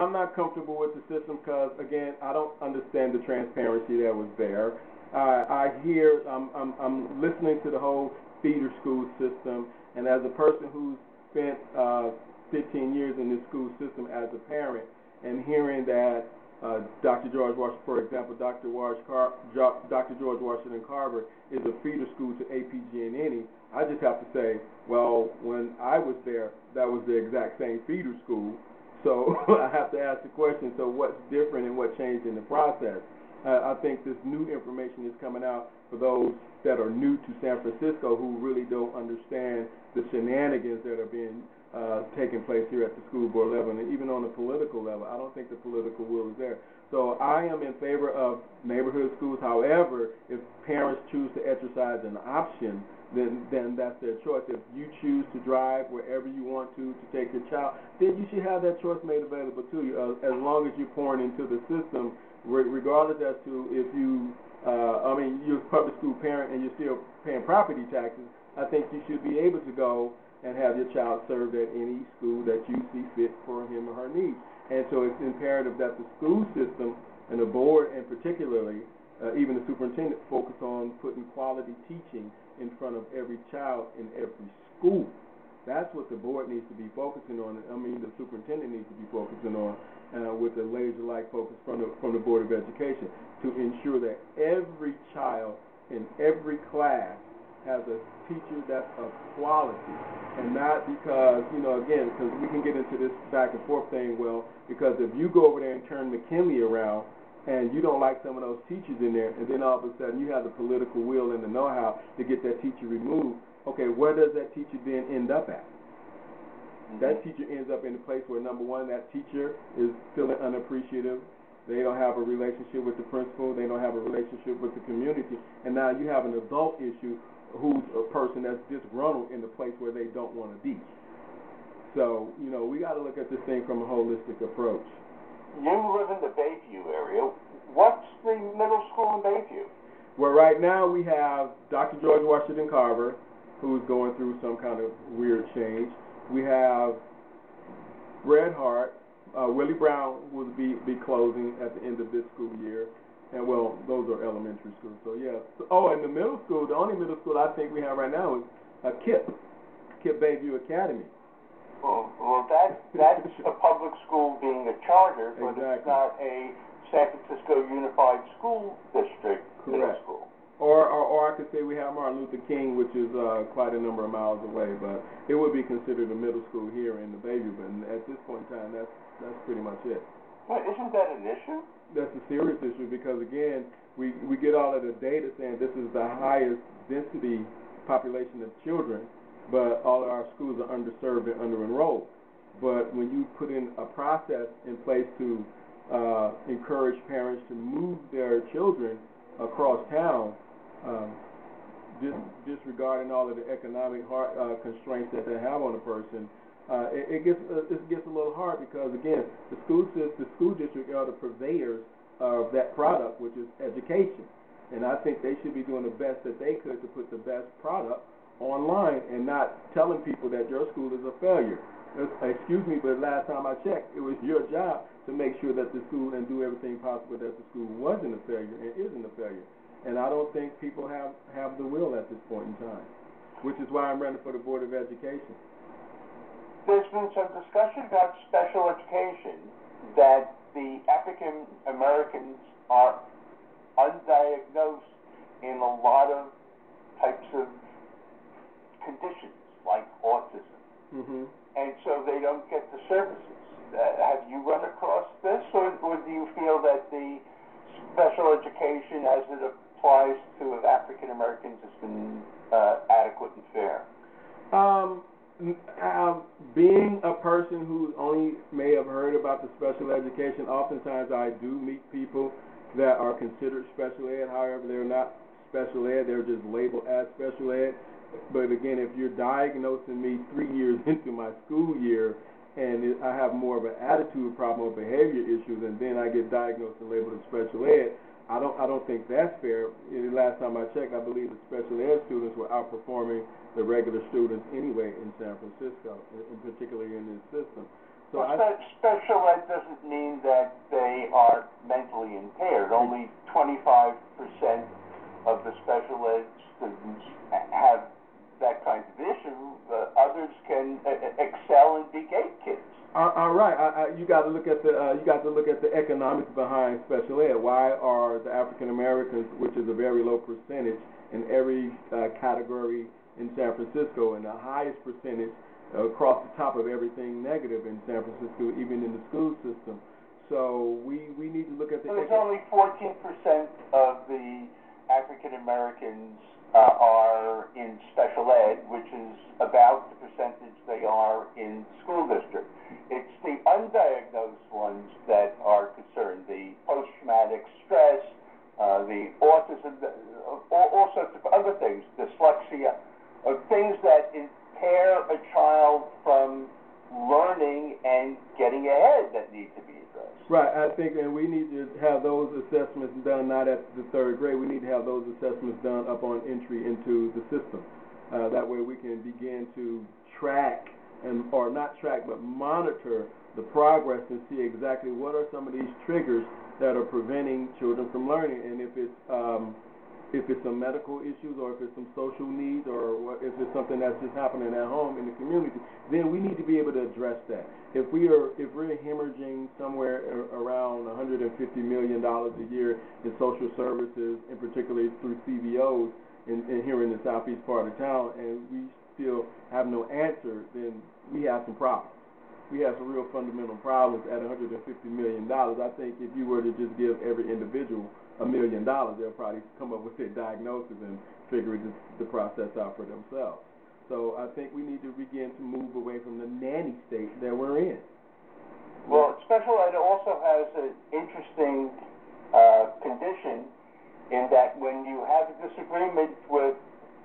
I'm not comfortable with the system because, again, I don't understand the transparency that was there. I'm listening to the whole feeder school system, and as a person who's spent 15 years in this school system as a parent, and hearing that Dr. George Washington, for example, Dr. George Washington Carver is a feeder school to APG and NE, I just have to say, well, when I was there, that was the exact same feeder school. So I have to ask the question, so what's different and what changed in the process? I think this new information is coming out for those that are new to San Francisco who really don't understand the shenanigans that are being taking place here at the school board level, and even on the political level. I don't think the political will is there. So I am in favor of neighborhood schools. However, if parents choose to exercise an option, then that's their choice. If you choose to drive wherever you want to take your child, then you should have that choice made available to you, as long as you're pouring into the system, regardless as to if you, you're a public school parent and you're still paying property taxes. I think you should be able to go and have your child served at any school that you see fit for him or her needs. And so it's imperative that the school system and the board, and particularly even the superintendent, focus on putting quality teaching in front of every child in every school. That's what the board needs to be focusing on. The superintendent needs to be focusing on with a laser-like focus from the Board of Education to ensure that every child in every class has a teacher that's of quality, and not because, again, because we can get into this back and forth thing, well, because if you go over there and turn McKinley around and you don't like some of those teachers in there, and then all of a sudden you have the political will and the know-how to get that teacher removed, okay, where does that teacher then end up at? That teacher ends up in a place where, number one, that teacher is feeling unappreciative. They don't have a relationship with the principal. They don't have a relationship with the community. And now you have an adult issue who's a person that's disgruntled in the place where they don't want to be. So, we got to look at this thing from a holistic approach. You live in the Bayview area. What's the middle school in Bayview? Well, right now we have Dr. George Washington Carver, who's going through some kind of weird change. We have Bret Hart, Willie Brown will be closing at the end of this school year. And, well, those are elementary schools, so yeah. And the middle school, the only middle school I think we have right now is KIPP Bayview Academy. Well, that's a public school being a charter, but exactly. It's not a San Francisco Unified School District middle school. Or I could say we have Martin Luther King, which is quite a number of miles away, but it would be considered a middle school here in the Bayview. But at this point in time, that's pretty much it. But isn't that an issue? That's a serious issue because, again, we get all of the data saying this is the highest density population of children, but all of our schools are underserved and under-enrolled. But when you put in a process in place to encourage parents to move their children across town, disregarding all of the economic constraints that they have on a person, it gets a little hard because, again, the school district are the purveyors of that product, which is education. And I think they should be doing the best that they could to put the best product online and not telling people that your school is a failure. Excuse me, but last time I checked, it was your job to make sure that the school and do everything possible that the school wasn't a failure and isn't a failure. And I don't think people have the will at this point in time, which is why I'm running for the Board of Education. There's been some discussion about special education, that the African Americans are undiagnosed in a lot of types of conditions, like autism. Mm-hmm. And so they don't get the services. Have you run across this, or do you feel that the special education as it applies to African Americans has been adequate and fair? Being a person who only may have heard about the special education, oftentimes I do meet people that are considered special ed. However, they're not special ed. They're just labeled as special ed. But again, if you're diagnosing me 3 years into my school year and I have more of an attitude problem or behavior issues, and then I get diagnosed and labeled as special ed, I don't think that's fair. Last time I checked, I believe the special ed students were outperforming the regular students anyway in San Francisco, and particularly in this system. So special ed doesn't mean that they are mentally impaired. Only 25% of the special ed students have that kind of issue. Others can excel and be gate kids. All right, you got to look at the economics behind special ed. Why are the African Americans, which is a very low percentage in every category in San Francisco, and the highest percentage across the top of everything negative in San Francisco, even in the school system? So we need to look at the. So there's only 14% of the African Americans are in special ed, which is about the percentage they are in the school district. It's the undiagnosed ones that are concerned, the post-traumatic stress, the autism, all sorts of other things, dyslexia, things that impair a child from learning and getting ahead that need to be addressed. Right, I think, and we need to have those assessments done not at the third grade. We need to have those assessments done upon entry into the system. That way we can begin to track, or not track, but monitor the progress and see exactly what are some of these triggers that are preventing children from learning. And if it's some medical issues, or if it's some social needs, or if it's something that's just happening at home in the community, then we need to be able to address that. If we're hemorrhaging somewhere around $150 million a year in social services, and particularly through CBOs in here in the southeast part of town, and we still have no answer, then we have some problems. We have some real fundamental problems at $150 million. I think if you were to just give every individual $1 million, they'll probably come up with a diagnosis and figure the process out for themselves. So I think we need to begin to move away from the nanny state that we're in. Well, special ed also has an interesting condition in that when you have a disagreement with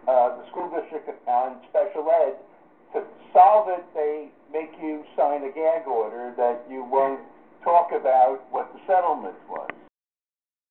the school district on special ed, to solve it, they make you sign a gag order that you won't talk about what the settlement was.